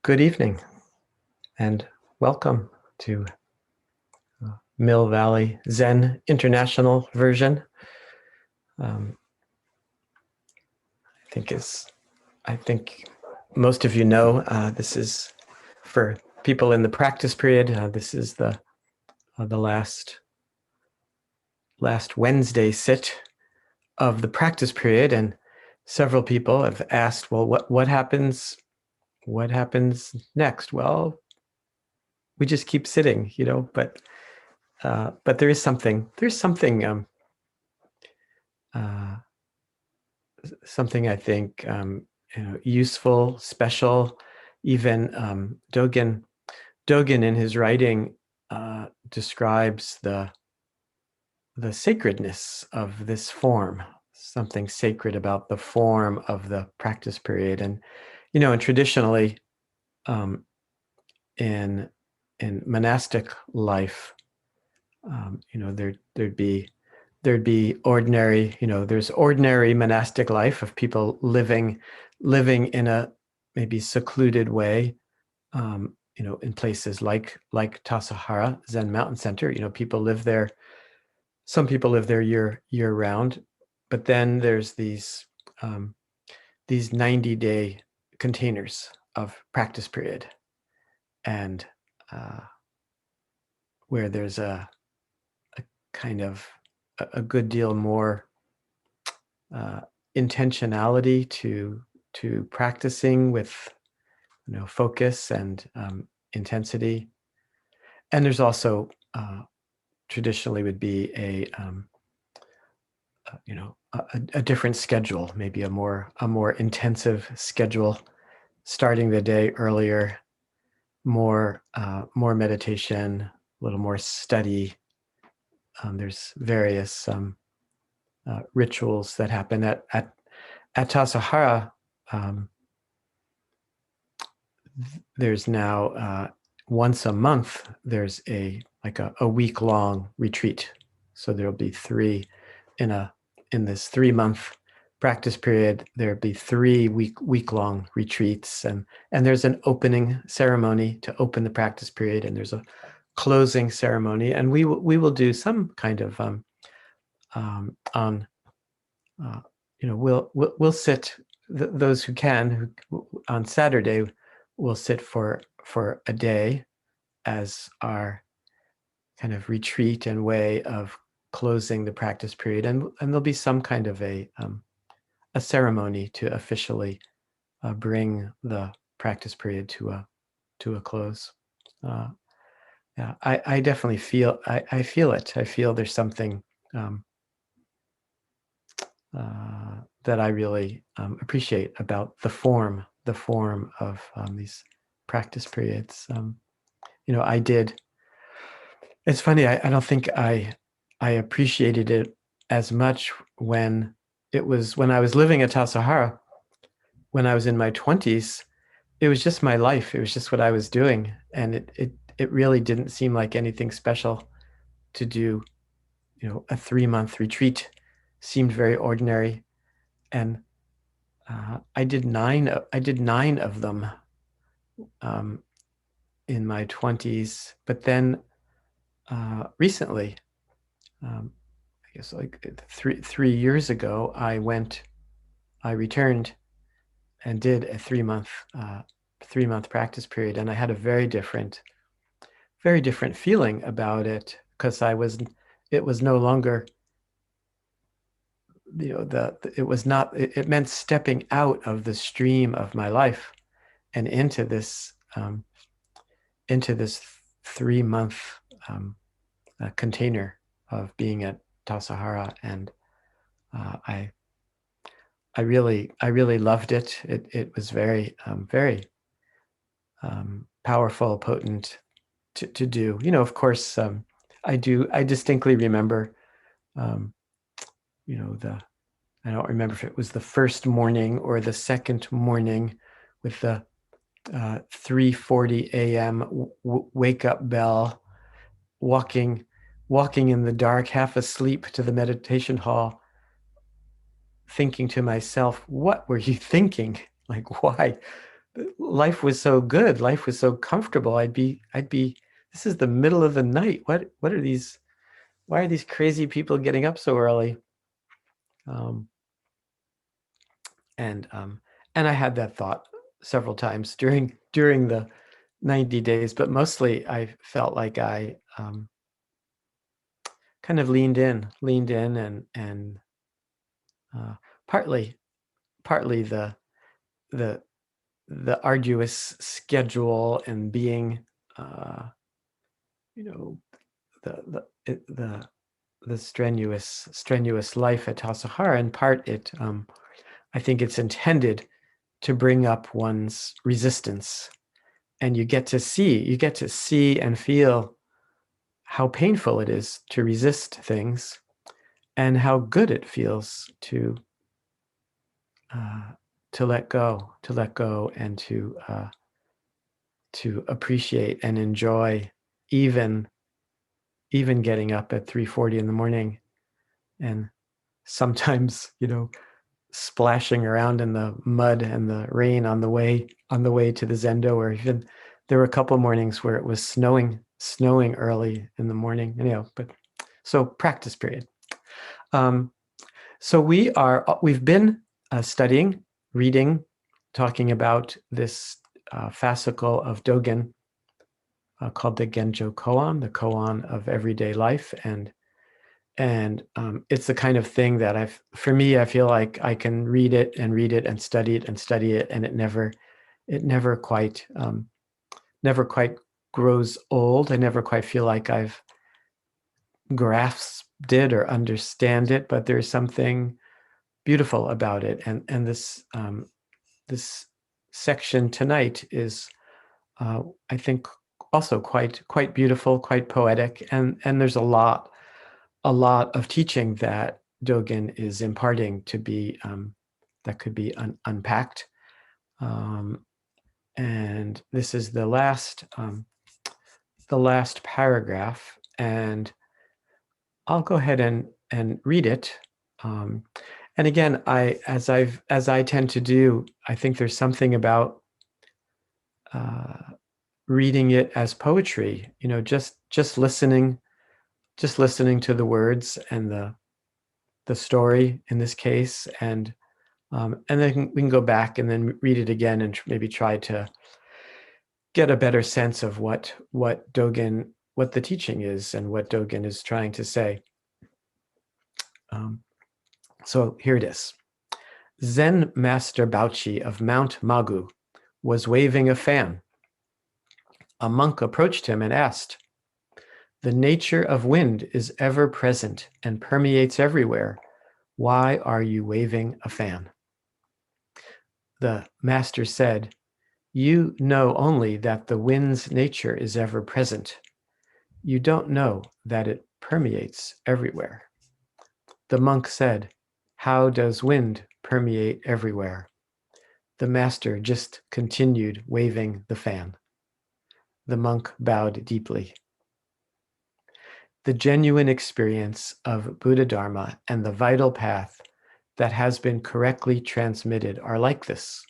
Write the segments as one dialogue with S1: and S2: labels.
S1: Good evening and welcome to Mill Valley Zen International version. Um, I think most of you know, this is for people in the practice period. This is the last Wednesday sit of the practice period, and several people have asked, well, what happens next? Well, we just keep sitting, but there's uh, something I think useful, special. Even Dogen in his writing describes the sacredness of this form. Something sacred about the form of the practice period, and traditionally, in monastic life, there'd be ordinary, there's ordinary monastic life of people living in a maybe secluded way, in places like Tassajara Zen Mountain Center. People live there. Some people live there year round, but then there's these 90-day containers of practice period, and where there's a kind of a good deal more intentionality to practicing with focus and intensity. And there's also traditionally would be a different schedule, maybe a more intensive schedule, starting the day earlier, more meditation, a little more study. There's various rituals that happen at Tassajara. There's now once a month. There's a week-long retreat. So there'll be three in this 3-month practice period. There'll be 3 week-long retreats, and there's an opening ceremony to open the practice period, and there's a closing ceremony, and we will do some kind of we'll sit, those who can, on Saturday will sit for a day as our kind of retreat and way of closing the practice period, and there'll be some kind of a ceremony to officially bring the practice period to a close. Yeah, I definitely feel I feel it. I feel there's something that I really appreciate about the form of these practice periods. It's funny, I don't think I appreciated it as much when I was living at Tassajara, when I was in my 20s. It was just my life. It was just what I was doing. And it really didn't seem like anything special to do. A 3-month retreat seemed very ordinary. And I did 9 of them in my 20s. But then recently, I guess like 3 years ago, I returned and did a 3-month practice period, and I had a very different feeling about it, because it was no longer, it meant stepping out of the stream of my life and into this 3-month container of being at Tassajara, and I really loved it. It was very powerful, potent to do. Of course, I distinctly remember, I don't remember if it was the first morning or the second morning with the 3:40 a.m. wake up bell, walking in the dark, half asleep, to the meditation hall, thinking to myself, what were you thinking? Like, why? life was so good. Life was so comfortable. This is the middle of the night. What are these, why are these crazy people getting up so early? Um, and um, and I had that thought several times during the 90 days, but mostly I felt like I kind of leaned in, and uh, partly partly the the arduous schedule and being uh, you know the strenuous life at Tassajara. In part, I think it's intended to bring up one's resistance, and you get to see and feel how painful it is to resist things, and how good it feels uh, to let go, and to appreciate and enjoy even even getting up at 3:40 in the morning, and sometimes splashing around in the mud and the rain on the way to the Zendo, or even there were a couple of mornings where it was snowing early in the morning, but so practice period. um, so we've been studying, reading, talking about this fascicle of Dogen called the Genjo Koan, the koan of everyday life. And it's the kind of thing that for me, I feel like I can read it and study it and study it, and it never quite grows old. I never quite feel like I've grasped it or understand it, but there's something beautiful about it. And this section tonight is, I think, also quite beautiful, quite poetic, and there's a lot of teaching that Dogen is imparting to be that could be unpacked. Um, and this is the last paragraph, and I'll go ahead and read it. Um, and again, as I tend to do, I think there's something about uh, reading it as poetry. Just listening to the words and the story in this case, and then we can go back and then read it again and maybe try to get a better sense of what the teaching is and what Dogen is trying to say. Um, so here it is. Zen Master Baochi of Mount Magu was waving a fan. A monk approached him and asked, "The nature of wind is ever present and permeates everywhere. Why are you waving a fan?" The master said, "You know only that the wind's nature is ever present. You don't know that it permeates everywhere." The monk said, "How does wind permeate everywhere?" The master just continued waving the fan. The monk bowed deeply. The genuine experience of Buddha Dharma and the vital path that has been correctly transmitted are like this.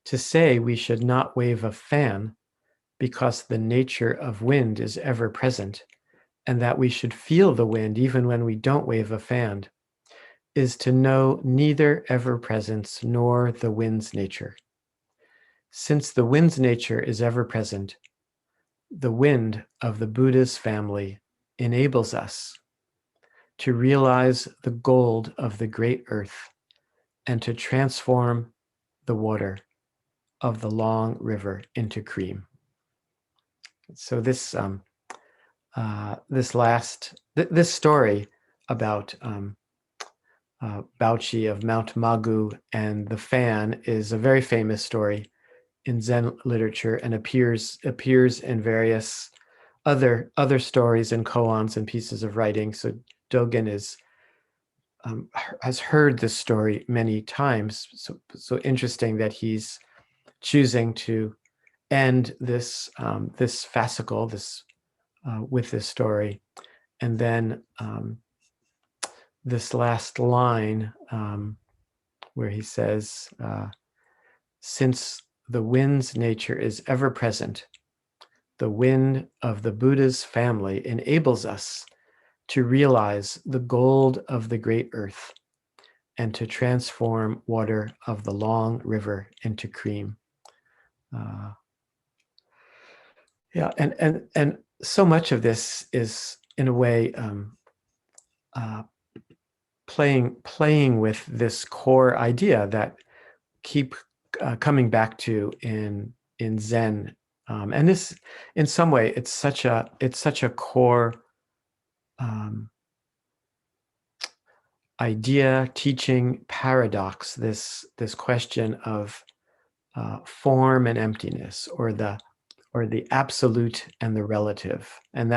S1: To say we should not wave a fan because the nature of wind is ever present, and that we should feel the wind even when we don't wave a fan, is to know neither ever presence nor the wind's nature. Since the wind's nature is ever present, the wind of the Buddha's family enables us to realize the gold of the great earth and to transform the water of the long river into cream. So this story about Baochi of Mount Magu and the fan is a very famous story in Zen literature, and appears in various other stories and koans and pieces of writing. So Dogen has heard this story many times. So interesting that he's choosing to end this fascicle with this story, and then this last line where he says, since the wind's nature is ever present. The wind of the Buddha's family enables us to realize the gold of the great earth and to transform water of the long river into cream. Yeah, and so much of this is, in a way, playing with this core idea that keep coming back to in Zen, and this, in some way, it's such a core idea, teaching, paradox. This question of form and emptiness, or the absolute and the relative, and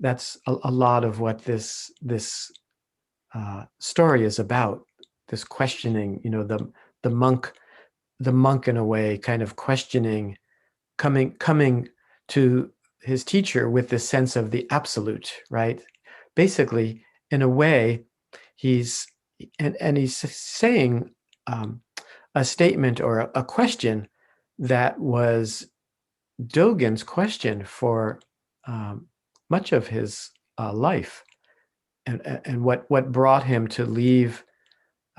S1: that's a lot of what this story is about. This questioning, the monk, in a way, kind of questioning, coming to his teacher with this sense of the absolute, right? Basically, in a way, he's saying a statement or a question that was Dogen's question for much of his life, and what brought him to leave,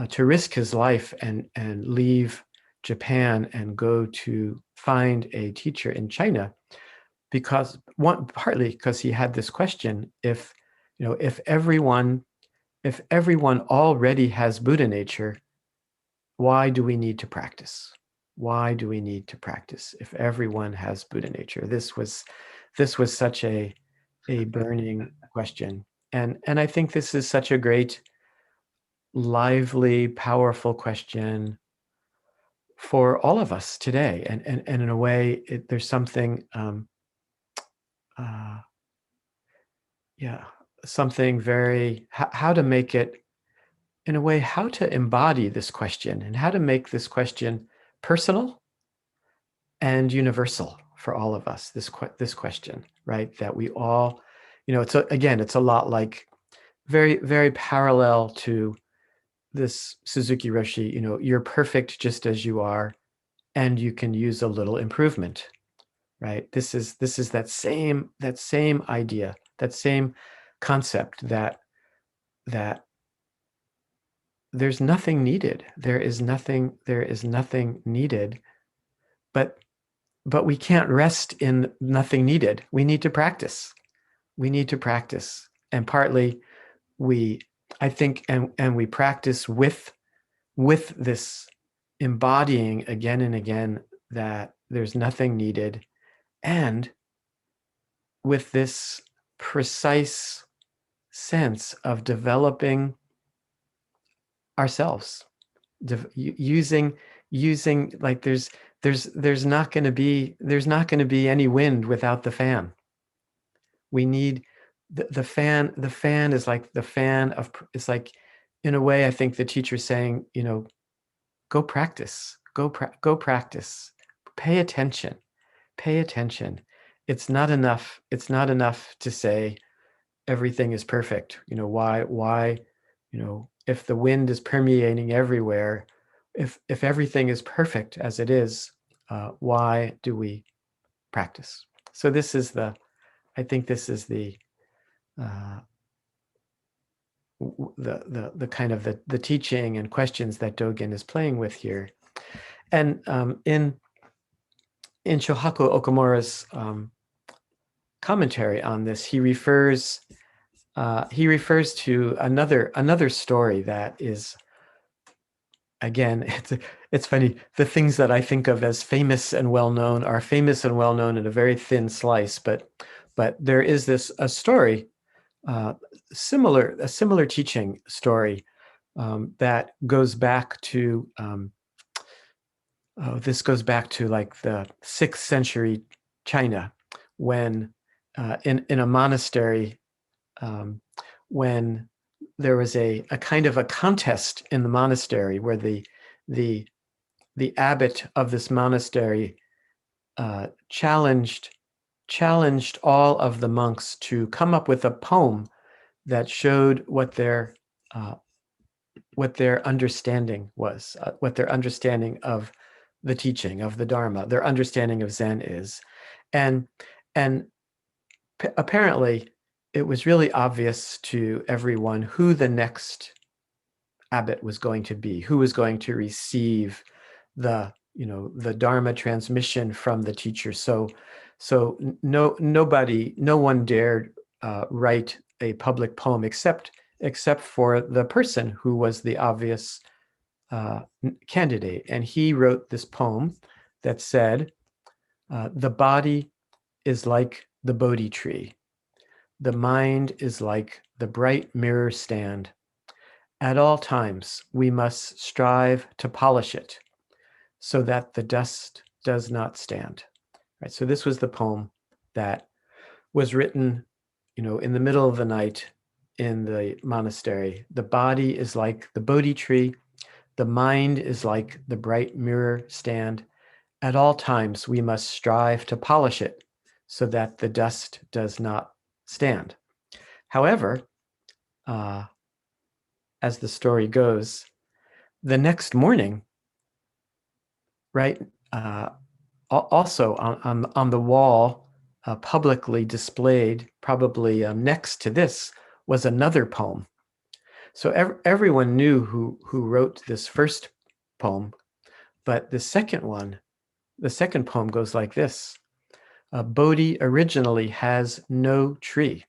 S1: to risk his life and leave Japan and go to find a teacher in China, because partly because he had this question: if everyone already has Buddha nature, why do we need to practice? Why do we need to practice if everyone has Buddha nature? This was such a burning question, and I think this is such a great, lively, powerful question for all of us today. And in a way, there's something, something very, how to make it, in a way, how to embody this question and how to make this question personal and universal for all of us. This question, right? That we all, it's a lot like, very, very parallel to this Suzuki Roshi, you're perfect just as you are, and you can use a little improvement, right? This is that same idea, that same concept, that there's nothing needed. There is nothing needed, but we can't rest in nothing needed. We need to practice. And partly I think, and we practice with this embodying again and again that there's nothing needed, and with this precise sense of developing ourselves, using like, there's not going to be any wind without the fan. We need the fan. The fan is like the fan of, it's like, in a way, I think the teacher's saying, go practice, go practice, pay attention. It's not enough to say everything is perfect. Why, if the wind is permeating everywhere, if everything is perfect as it is, why do we practice? So I think this is the kind of the teaching and questions that Dogen is playing with here. And in Shohaku Okumura's commentary on this, he refers to another story that is, again, it's funny. The things that I think of as famous and well known are famous and well known in a very thin slice, but there is a story, a similar teaching story, that goes back to this goes back to like the 6th century China, when in a monastery, when there was a kind of a contest in the monastery, where the abbot of this monastery challenged all of the monks to come up with a poem that showed what their understanding was, what their understanding of the teaching of the Dharma, their understanding of Zen is. And, and apparently it was really obvious to everyone who the next abbot was going to be, who was going to receive the the Dharma transmission from the teacher. So no one dared write a public poem except for the person who was the obvious candidate. And he wrote this poem that said, the body is like the Bodhi tree. The mind is like the bright mirror stand. At all times, we must strive to polish it so that the dust does not stand. Right. So this was the poem that was written, in the middle of the night in the monastery. The body is like the Bodhi tree. The mind is like the bright mirror stand. At all times, we must strive to polish it so that the dust does not stand. However, as the story goes, the next morning, right, also on the wall, publicly displayed, probably next to this, was another poem. So everyone knew who wrote this first poem, but the second poem goes like this. Bodhi originally has no tree.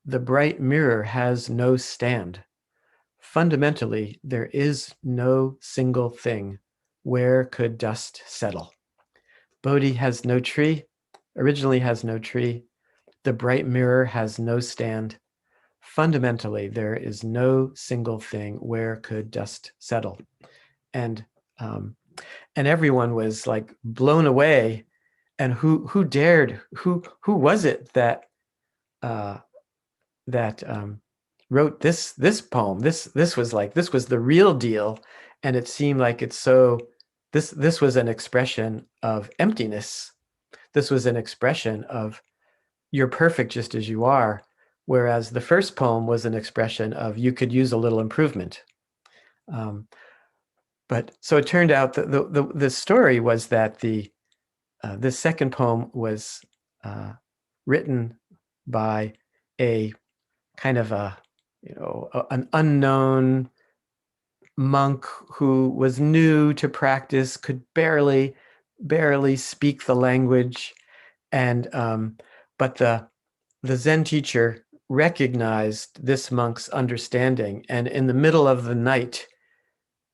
S1: The bright mirror has no stand. Fundamentally, there is no single thing. Where could dust settle? Bodhi has no tree, originally has no tree. The bright mirror has no stand. Fundamentally, there is no single thing. Where could dust settle? And everyone was like blown away. And who dared? Who was it that wrote this poem? This was the real deal, and it seemed like it's so. This was an expression of emptiness. This was an expression of you're perfect just as you are, whereas the first poem was an expression of you could use a little improvement. But so it turned out that the story was that this second poem was written by a kind of an unknown monk who was new to practice, could barely speak the language, and but the Zen teacher recognized this monk's understanding, and in the middle of the night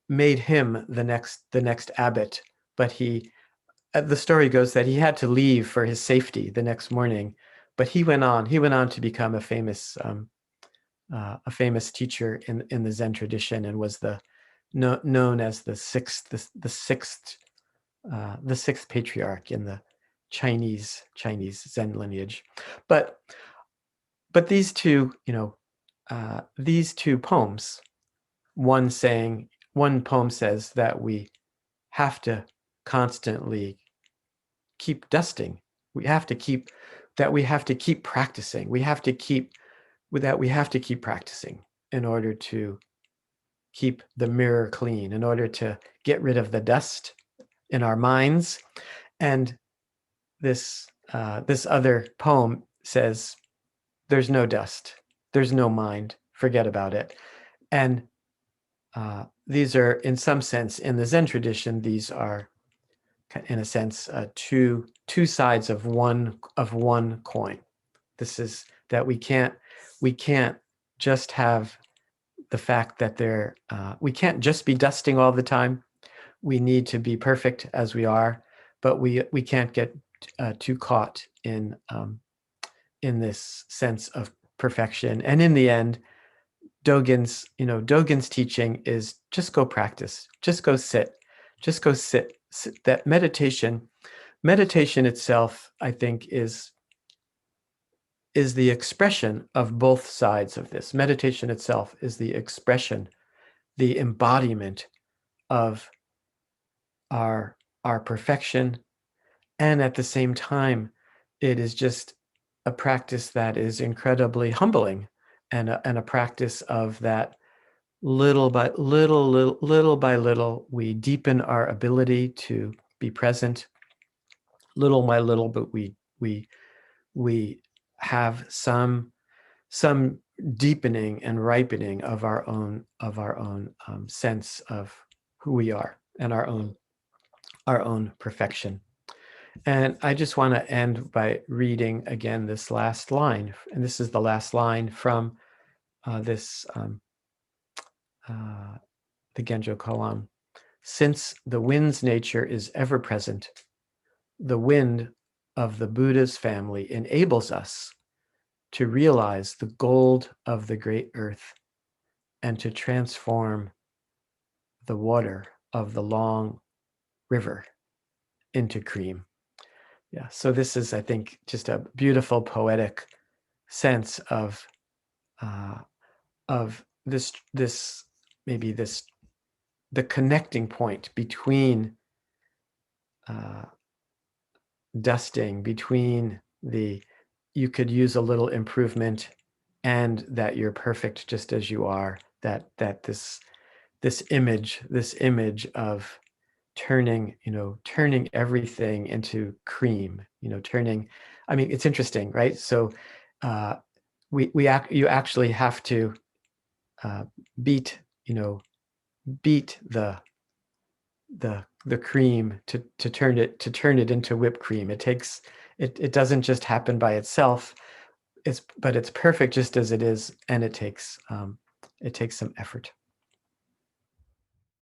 S1: made him the next abbot. But the story goes that he had to leave for his safety the next morning, but he went on to become a famous teacher in the Zen tradition, and was known as the sixth patriarch in the Chinese Zen lineage. But these two poems, one poem says that we have to constantly keep dusting. We have to keep practicing. We have to keep practicing in order to keep the mirror clean, in order to get rid of the dust in our minds. And this other poem says, there's no dust, there's no mind, forget about it. And these are, in some sense, in the Zen tradition, these are, in a sense, two sides of one coin. This is that we can't just have the fact that we can't just be dusting all the time. We need to be perfect as we are, but we can't get too caught in this sense of perfection. And in the end, Dogen's teaching is just go practice, just go sit. That meditation itself, I think, is the expression of both sides of this. Meditation itself is the expression, the embodiment of our perfection, and at the same time, it is just a practice that is incredibly humbling, and a practice of that little by little, we deepen our ability to be present. Little by little, but we have some deepening and ripening of our own sense of who we are and our own perfection. And I just want to end by reading again this last line, and this is the last line from this the Genjo Koan. Since the wind's nature is ever present, the wind of the Buddha's family enables us to realize the gold of the great earth and to transform the water of the long river into cream. Yeah, so this is, I think, just a beautiful poetic sense of this maybe this the connecting point between dusting, between the you could use a little improvement and that you're perfect just as you are, that this image of turning everything into cream, turning, I mean, it's interesting, right? So you actually have to beat the cream to turn it into whipped cream. It doesn't just happen by itself. But it's perfect just as it is, and it takes some effort.